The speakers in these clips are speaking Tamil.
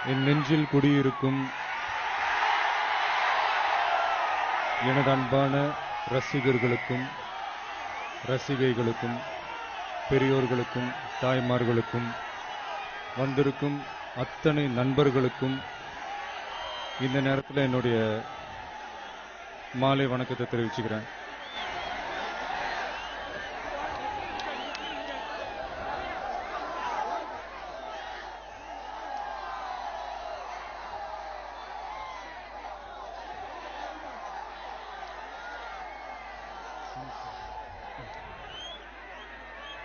என் நெஞ்சில் குடியிருக்கும் எனது அன்பான ரசிகர்களுக்கும் ரசிகைகளுக்கும் பெரியோர்களுக்கும் தாய்மார்களுக்கும் வந்திருக்கும் அத்தனை நண்பர்களுக்கும் இந்த நேரத்தில் என்னுடைய மாலை வணக்கத்தை தெரிவிச்சுக்கிறேன்.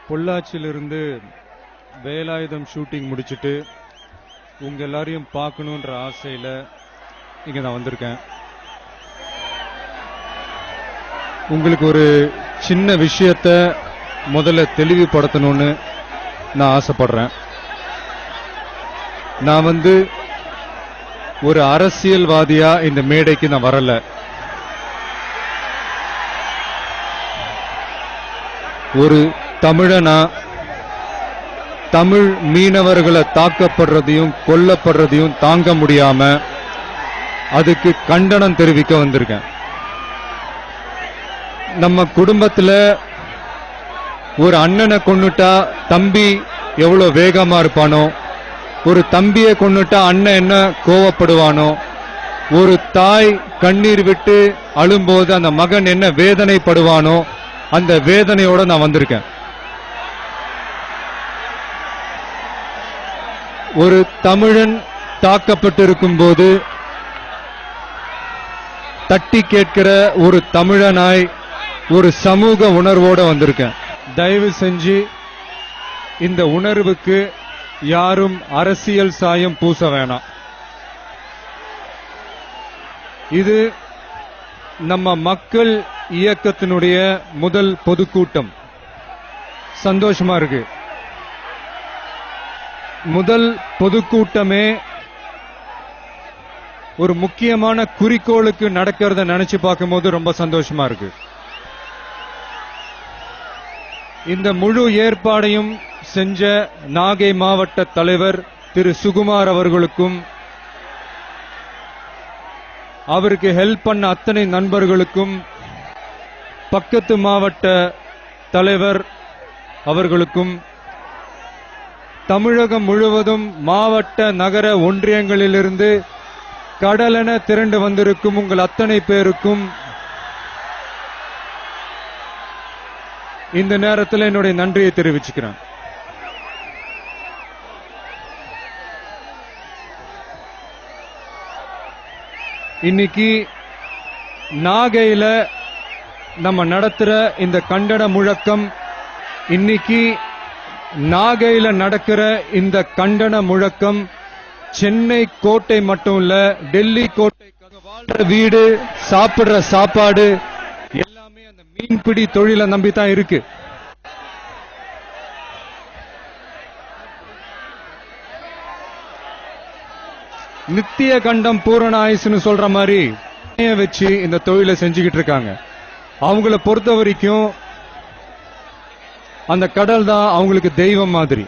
பொள்ளாச்சியிலிருந்து வேலாயுதம் ஷூட்டிங் முடிச்சுட்டு உங்க எல்லாரையும் பார்க்கணுன்ற ஆசையில இங்க நான் வந்திருக்கேன். உங்களுக்கு ஒரு சின்ன விஷயத்த முதல்ல தெளிவுபடுத்தணும்னு நான் ஆசைப்படுறேன். நான் ஒரு அரசியல்வாதியா இந்த மேடைக்கு நான் வரல. ஒரு தமிழனா தமிழ் மீனவர்களை தாக்கப்படுறதையும் கொல்லப்படுறதையும் தாங்க முடியாம அதுக்கு கண்டனம் தெரிவிக்க வந்திருக்கேன். நம்ம குடும்பத்துல ஒரு அண்ணனை கொன்னுட்டா தம்பி எவ்வளவு வேகமா இருப்பானோ, ஒரு தம்பியை கொன்னுட்டா அண்ணன் என்ன கோவப்படுவானோ, ஒரு தாய் கண்ணீர் விட்டு அழும்போது அந்த மகன் என்ன வேதனைப்படுவானோ, அந்த வேதனையோட நான் வந்திருக்கேன். ஒரு தமிழன் தாக்கப்பட்டிருக்கும் போது தட்டி கேட்கிற ஒரு தமிழனாய் ஒரு சமூக உணர்வோட வந்திருக்கேன். தயவு செஞ்சு இந்த உணர்வுக்கு யாரும் அரசியல் சாயம் பூச வேணாம். இது நம்ம மக்கள் இயக்கத்தினுடைய முதல் பொதுக்கூட்டம். சந்தோஷமா இருக்கு. முதல் பொதுக்கூட்டமே ஒரு முக்கியமான குறிக்கோளுக்கு நடக்கிறத நினைச்சு பார்க்கும்போது ரொம்ப சந்தோஷமா இருக்கு. இந்த முழு ஏற்பாடையும் செஞ்ச நாகை மாவட்ட தலைவர் திரு சுகுமார் அவர்களுக்கும் அவருக்கு ஹெல்ப் பண்ண அத்தனை நண்பர்களுக்கும் பக்கத்து மாவட்ட தலைவர் அவர்களுக்கும் தமிழகம் முழுவதும் மாவட்ட நகர ஒன்றியங்களிலிருந்து கடலென திரண்டு வந்திருக்கும் உங்கள் அத்தனை பேருக்கும் இந்த நேரத்தில் என்னுடைய நன்றியை தெரிவிச்சுக்கிறேன். இன்னைக்கு நாகையில நம்ம நடத்துற இந்த கண்டன முழக்கம், இன்னைக்கு நாகையில நடக்கிற இந்த கண்டன முழக்கம் சென்னை கோட்டை மட்டும் இல்ல, டெல்லி கோட்டை, வாழ்ற வீடு, சாப்பிடுற சாப்பாடு எல்லாமே அந்த மீன்பிடி தொழிலை நம்பித்தான் இருக்கு. நித்திய கண்டம் பூரண ஆயுசுன்னு சொல்ற மாதிரி வச்சு இந்த தொழிலை செஞ்சுக்கிட்டு இருக்காங்க. அவங்கள பொறுத்த வரைக்கும் அந்த கடல் தான் அவங்களுக்கு தெய்வம் மாதிரி.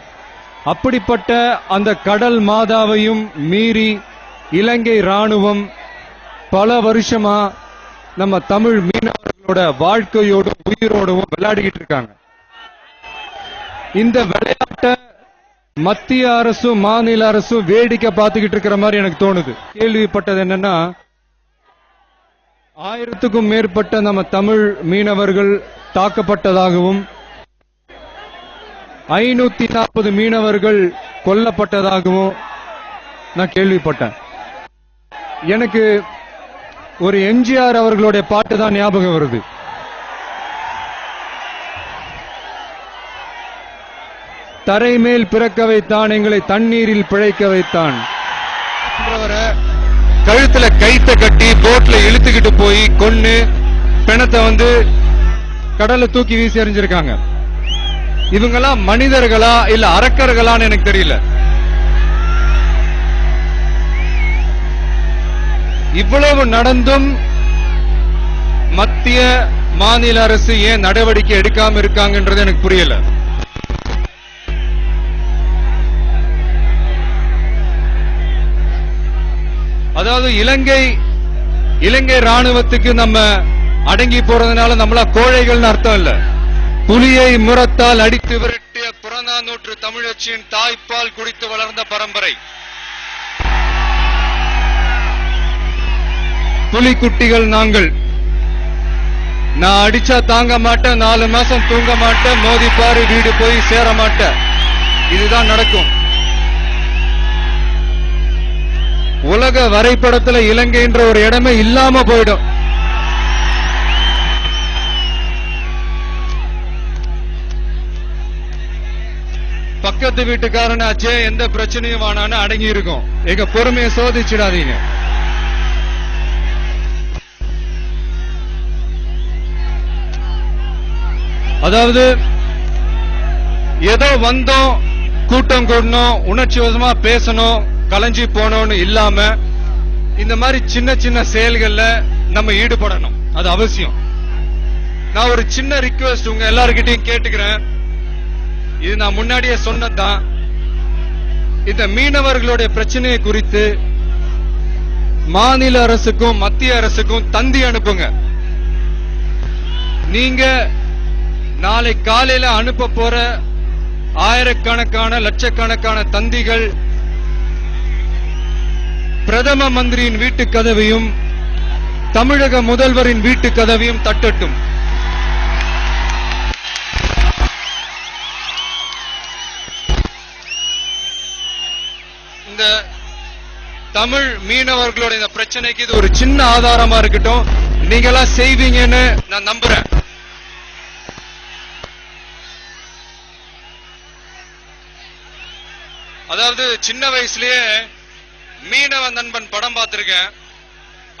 அப்படிப்பட்ட அந்த கடல் மாதாவையும் மீறி இலங்கை ராணுவம் பல வருஷமா நம்ம தமிழ் மீனவர்களோட வாழ்க்கையோடும் உயிரோடும் விளையாடிக்கிட்டு இருக்காங்க. இந்த விளையாட்டை மத்திய அரசும் மாநில அரசும் வேடிக்கை பார்த்துக்கிட்டு இருக்கிற மாதிரி எனக்கு தோணுது. கேள்விப்பட்டது என்னன்னா, 1000க்கும் மேற்பட்ட நம்ம தமிழ் மீனவர்கள் தாக்கப்பட்டதாகவும் 540 மீனவர்கள் கொல்லப்பட்டதாகவும் நான் கேள்விப்பட்டேன். எனக்கு ஒரு எம்ஜிஆர் அவர்களுடைய பாட்டு தான் ஞாபகம் வருது. தரை மேல் பிறக்க வைத்தான், எங்களை தண்ணீரில் பிழைக்க வைத்தான். கழுத்துல கைத்த கட்டி போட்ல இழுத்துக்கிட்டு போய் கொன்னு பிணத்தை கடல்ல தூக்கி வீசி எறிஞ்சிருக்காங்க. இவங்கெல்லாம் மனிதர்களா இல்ல அரக்கர்களான்னு எனக்கு தெரியல. இவ்வளவு நடந்தும் மத்திய மாநில அரசு ஏன் நடவடிக்கை எடுக்காம இருக்காங்கன்றது எனக்கு புரியல. அதாவது இலங்கை ராணுவத்துக்கு நம்ம அடங்கி போறதுனால நம்மள கோழைகள்னு அர்த்தம் இல்ல. புலியை முரத்தால் அடித்து விரட்டிய புறநானூற்று தமிழச்சியின் தாய்ப்பால் குடித்து வளர்ந்த பரம்பரை. புலிக்குட்டிகள் நாங்கள். நான் அடிச்சா தாங்க மாட்டேன், 4 மாசம் தூங்க மாட்டேன், மோதிப்பாரு வீடு போய் சேர மாட்டேன். இதுதான் நடக்கும். உலக வரைபடத்துல இலங்கைன்ற ஒரு இடமே இல்லாம போயிடும். பக்கத்து வீட்டுக்காரனாச்சே எந்த பிரச்சனையும் வானான்னு அடங்கி இருக்கும். எங்க பொறுமையை சோதிச்சிடாதீங்க. அதாவது ஏதோ வந்தோம், கூட்டம் கூடணும், உணர்ச்சி வசமா பேசணும், கலைஞ்சி போனோம்னு இல்லாம இந்த மாதிரி சின்ன சின்ன செயல்கள்ல நம்ம ஈடுபடணும். அது அவசியம். நான் ஒரு சின்ன ரிக்வெஸ்ட் உங்க எல்லார்கிட்டையும் கேட்டுக்கிறேன். இது நான் முன்னாடியே சொன்னதுதான். இந்த மீனவர்களுடைய பிரச்சனையை குறித்து மாநில அரசுக்கும் மத்திய அரசுக்கும் தந்தி அனுப்புங்க. நீங்க நாளை காலையில அனுப்ப போற ஆயிரக்கணக்கான லட்சக்கணக்கான தந்திகள் பிரதம மந்திரியின் வீட்டு கதவையும் தமிழக முதல்வரின் வீட்டு கதவையும் தட்டட்டும். இந்த தமிழ் மீனவர்களோட இந்த பிரச்சனைக்கு இது ஒரு சின்ன ஆதாரமா இருக்கட்டும். நீங்களா செய்வீங்கன்னு நான் நம்புறேன். அதாவது சின்ன வயசுலயே மீனவ நண்பன் படம் பார்த்திருக்கேன்.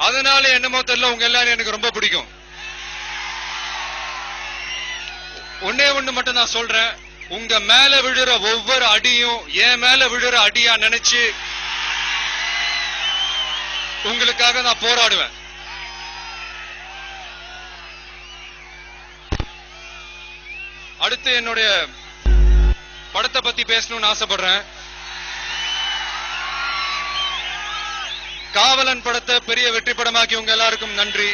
அதனால என்னமோ தெரியல உங்க எல்லாரும் எனக்கு ரொம்ப பிடிக்கும். ஒன்னே ஒண்ணு மட்டும் நான் சொல்றேன். உங்க மேல விழுற ஒவ்வொரு அடியும் என் மேல விழுற அடியா நினைச்சு உங்களுக்காக நான் போராடுவேன். அடுத்து என்னுடைய படத்தை பத்தி பேசணும்னு ஆசைப்படுறேன். காவலன் படத்தை பெரிய வெற்றி படமாக்கி உங்க எல்லாருக்கும் நன்றி.